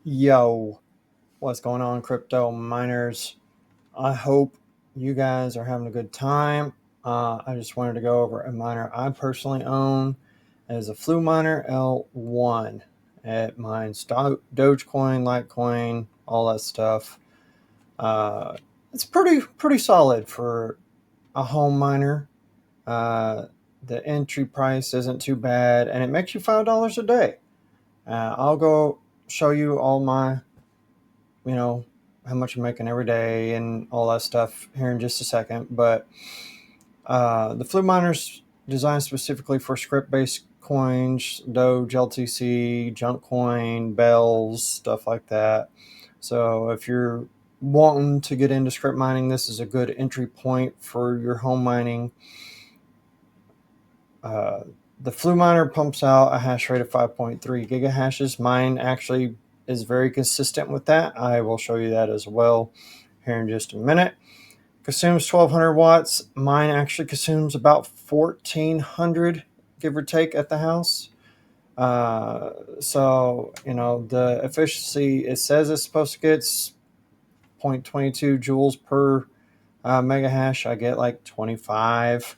Yo, what's going on, crypto miners? I hope you guys are having a good time. I just wanted to go over a miner I personally own. It is a FluMiner L1. It mines DogeCoin, Litecoin, all that stuff. Uh, it's pretty solid for a home miner. Uh, the entry price isn't too bad, and it makes you $5 a day. I'll go show you all my you know, how much I'm making every day and all that stuff here in just a second. But the FluMiner's designed specifically for script-based coins, Doge, LTC, junk coin, bells, stuff like that. So if you're wanting to get into script mining, this is a good entry point for your home mining. Uh, the FluMiner pumps out a hash rate of 5.3 gigahashes. Mine actually is very consistent with that. I will show you that as well here in just a minute. Consumes 1200 watts. Mine actually consumes about 1400, give or take, at the house. So, the efficiency, it says it's supposed to get 0.22 joules per mega hash. I get like 25.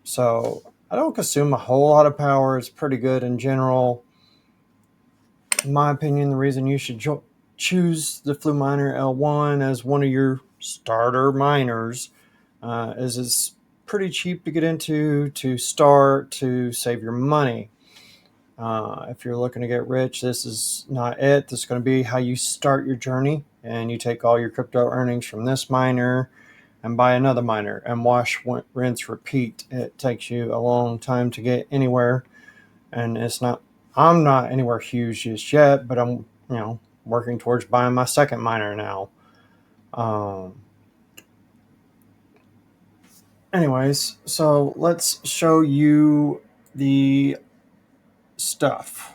So I don't consume a whole lot of power. It's pretty good in general. In my opinion, the reason you should choose the FluMiner L1 as one of your starter miners is it's pretty cheap to get into, to start, to save your money. If you're looking to get rich, this is not it. This is going to be how you start your journey, and you take all your crypto earnings from this miner and buy another miner and wash, rinse, repeat. It takes you a long time to get anywhere, and I'm not anywhere huge just yet, but I'm working towards buying my second miner now. Anyways, so let's show you the stuff.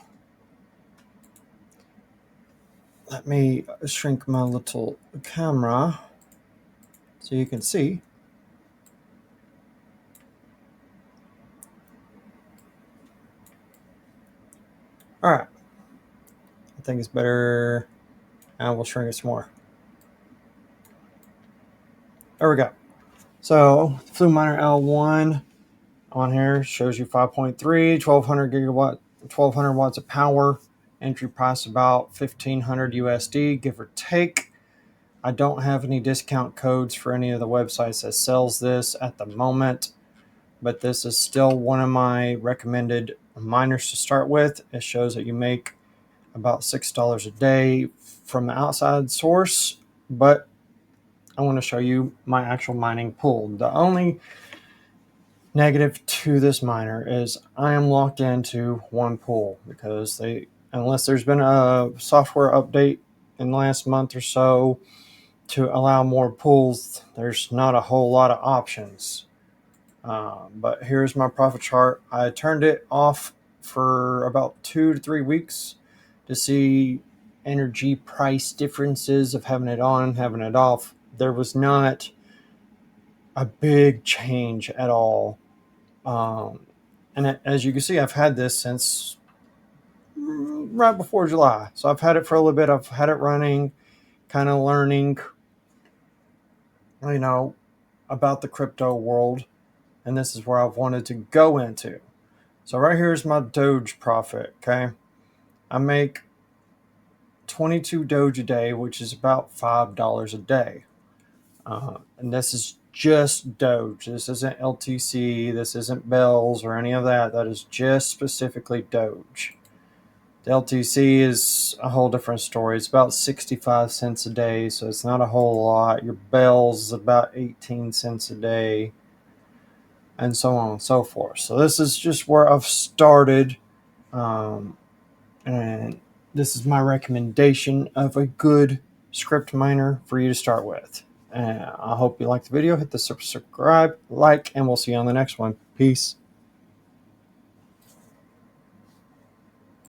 Let me shrink my little camera so you can see. All right. I think it's better. And we'll shrink it some more. There we go. So FluMiner L1 on here shows you 5.3, 1200 watts of power. Entry price about 1500 USD, give or take. I don't have any discount codes for any of the websites that sells this at the moment, but this is still one of my recommended miners to start with. It shows that you make about $6 a day from the outside source, but I want to show you my actual mining pool. The only negative to this miner is I am locked into one pool because unless there's been a software update in the last month or so to allow more pools, there's not a whole lot of options. But here's my profit chart. I turned it off for about 2 to 3 weeks to see energy price differences of having it on and having it off. There was not a big change at all. And as you can see, I've had this since right before July. So I've had it for a little bit. I've had it running, kind of learning, about the crypto world. And this is where I've wanted to go into. So right here is my Doge profit, okay? I make 22 Doge a day, which is about $5 a day. And this is just Doge. This isn't LTC. This isn't bells or any of that. That is just specifically Doge. The LTC is a whole different story. It's about 65 cents a day, so it's not a whole lot. Your bells is about 18 cents a day, and so on and so forth. So this is just where I've started, and this is my recommendation of a good script miner for you to start with. I hope you liked the video. Hit the subscribe, like, and we'll see you on the next one. Peace.